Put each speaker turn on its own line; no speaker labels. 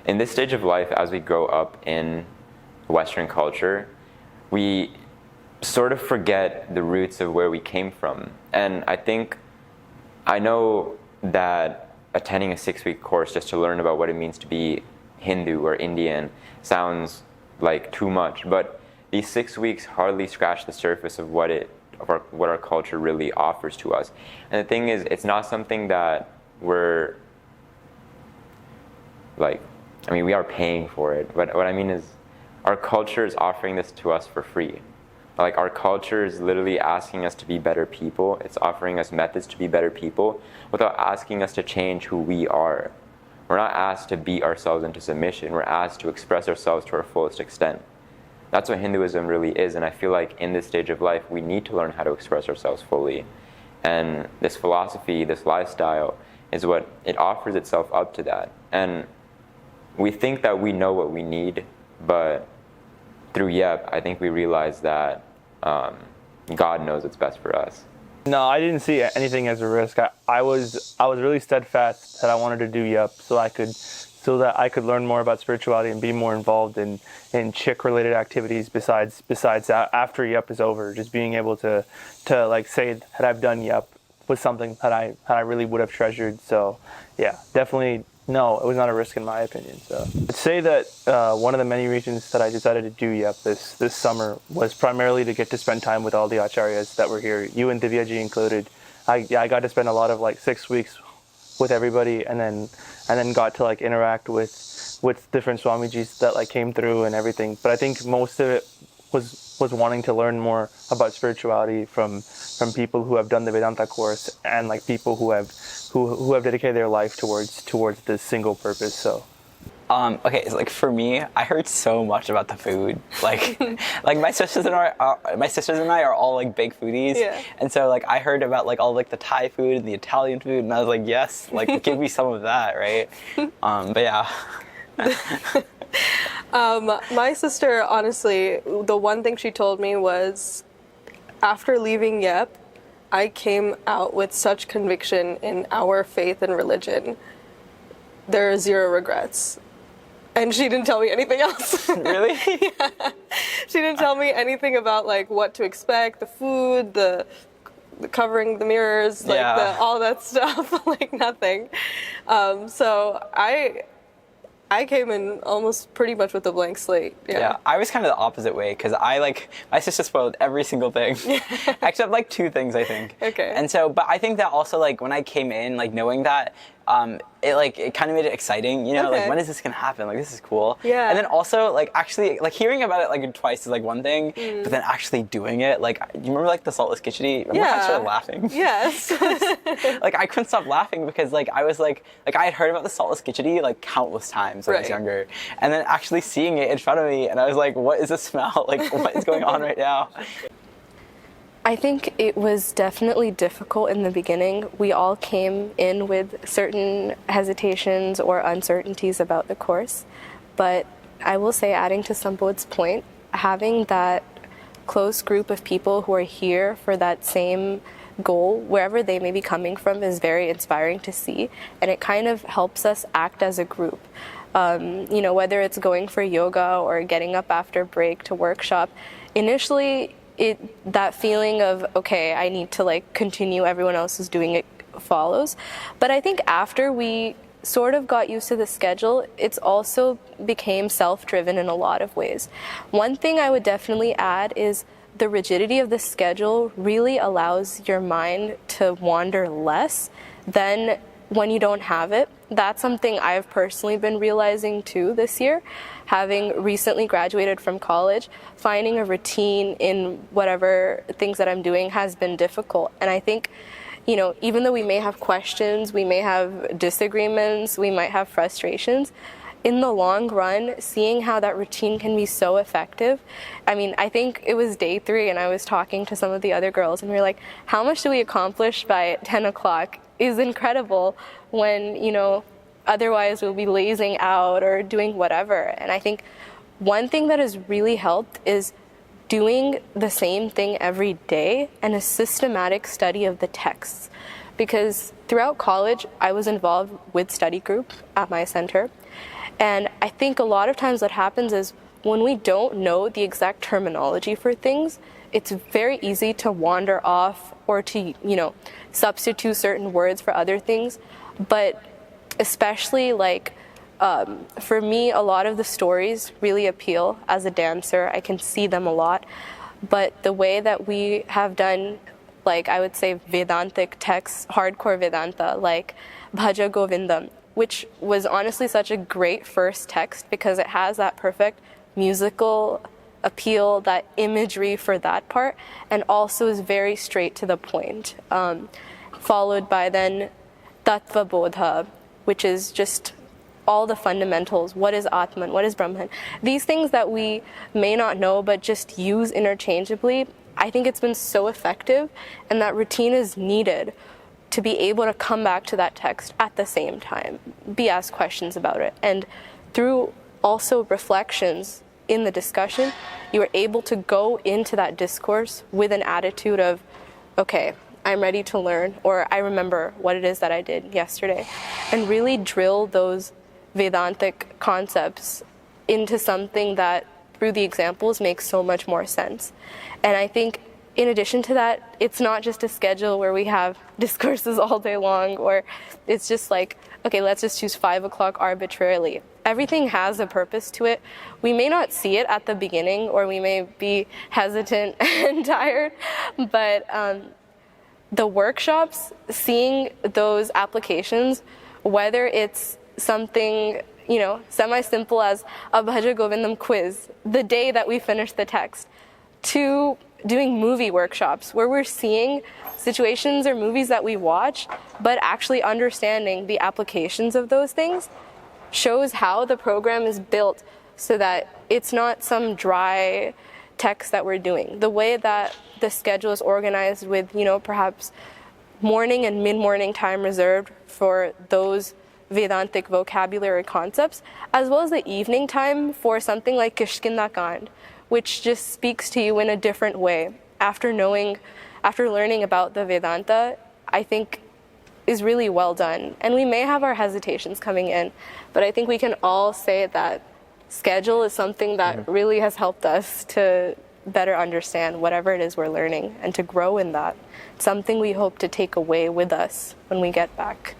in this stage of life, as we grow up in Western culture, we sort of forget the roots of where we came from. And I know that attending a 6-week course just to learn about what it means to be Hindu or Indian sounds like too much, but these 6 weeks hardly scratch the surface of what our culture really offers to us. And the thing is, it's not something that we're like, I mean, we are paying for it, but what I mean is our culture is offering this to us for free. Like, our culture is literally asking us to be better people. It's offering us methods to be better people without asking us to change who we are. We're not asked to beat ourselves into submission. We're asked to express ourselves to our fullest extent. That's what Hinduism really is, and I feel like in this stage of life, we need to learn how to express ourselves fully. And this philosophy, this lifestyle, is what it offers itself up to that. And we think that we know what we need, but through YEP, I think we realize that God knows what's best for us.
No, I didn't see anything as a risk. I was really steadfast that I wanted to do YEP so that I could learn more about spirituality and be more involved in chick-related activities besides after YEP is over. Just being able to like say that I've done YEP was something that I really would have treasured. So yeah, definitely. No, it was not a risk in my opinion. So I'd say that one of the many reasons that I decided to do YEP this summer was primarily to get to spend time with all the acharyas that were here, you and Divyaji included. I got to spend a lot of like 6 weeks with everybody, and then got to like interact with different Swamijis that like came through and everything. But I think most of it was wanting to learn more about spirituality from people who have done the Vedanta course and like people who have dedicated their life towards this single purpose. So
okay, so like for me, I heard so much about the food. Like my sisters and I are all like big foodies. Yeah. And so like I heard about like all like the Thai food and the Italian food, and I was like, yes, like give me some of that, right? But yeah.
My sister, honestly, the one thing she told me was, after leaving YEP, I came out with such conviction in our faith and religion. There are zero regrets. And she didn't tell me anything else.
Really?
Yeah. She didn't tell me anything about like what to expect, the food, the covering the mirrors, like all that stuff, like nothing. So I came in almost pretty much with a blank slate.
Yeah, I was kind of the opposite way, because my sister spoiled every single thing, except like 2 things, I think.
Okay.
And so, but I think that also like when I came in, like knowing that, it kind of made it exciting, you know, like when is this gonna happen? Like this is cool.
Yeah.
And then also like actually like hearing about it like twice is like one thing, but then actually doing it, like you remember like the saltless khichdi? Remember how I started laughing?
Yes.
Like I couldn't stop laughing because like I was like I had heard about the saltless khichdi like countless times when I was younger, and then actually seeing it in front of me, and I was like, what is this smell? Like what is going on right now?
I think it was definitely difficult in the beginning. We all came in with certain hesitations or uncertainties about the course. But I will say, adding to Sambodh's point, having that close group of people who are here for that same goal, wherever they may be coming from, is very inspiring to see. And it kind of helps us act as a group. You know, whether it's going for yoga or getting up after break to workshop, initially, that feeling of, okay, I need to like continue, everyone else is doing it, follows. But I think after we sort of got used to the schedule, it's also became self-driven in a lot of ways. One thing I would definitely add is the rigidity of the schedule really allows your mind to wander less than when you don't have it. That's something I've personally been realizing too this year. Having recently graduated from college, finding a routine in whatever things that I'm doing has been difficult. And I think, you know, even though we may have questions, we may have disagreements, we might have frustrations, in the long run, seeing how that routine can be so effective. I mean, I think it was day 3 and I was talking to some of the other girls and we were like, how much do we accomplish by 10 o'clock is incredible when, you know, otherwise we'll be lazing out or doing whatever. And I think one thing that has really helped is doing the same thing every day and a systematic study of the texts. Because throughout college, I was involved with study group at my center. And I think a lot of times what happens is when we don't know the exact terminology for things, it's very easy to wander off or to, substitute certain words for other things. But especially for me, a lot of the stories really appeal as a dancer. I can see them a lot. But the way that we have done, I would say, Vedantic texts, hardcore Vedanta, like Bhaja Govindam, which was honestly such a great first text because it has that perfect musical appeal, that imagery for that part, and also is very straight to the point. Followed by then Tattva Bodha, which is just all the fundamentals. What is Atman? What is Brahman? These things that we may not know but just use interchangeably, I think it's been so effective, and that routine is needed to be able to come back to that text at the same time, be asked questions about it. And through also reflections in the discussion, you are able to go into that discourse with an attitude of, okay, I'm ready to learn, or I remember what it is that I did yesterday, and really drill those Vedantic concepts into something that, through the examples, makes so much more sense. And I think in addition to that, it's not just a schedule where we have discourses all day long, or it's just okay, let's just choose 5 o'clock arbitrarily. Everything has a purpose to it. We may not see it at the beginning, or we may be hesitant and tired, but the workshops, seeing those applications, whether it's something, semi-simple as a Bhaja Govindam quiz the day that we finish the text, to doing movie workshops where we're seeing situations or movies that we watch, but actually understanding the applications of those things, shows how the program is built so that it's not some dry text that we're doing. The way that the schedule is organized with, perhaps morning and mid-morning time reserved for those Vedantic vocabulary concepts, as well as the evening time for something like Kishkinda Kand, which just speaks to you in a different way. After learning about the Vedanta, I think is really well done. And we may have our hesitations coming in, but I think we can all say that schedule is something that really has helped us to better understand whatever it is we're learning and to grow in that. It's something we hope to take away with us when we get back.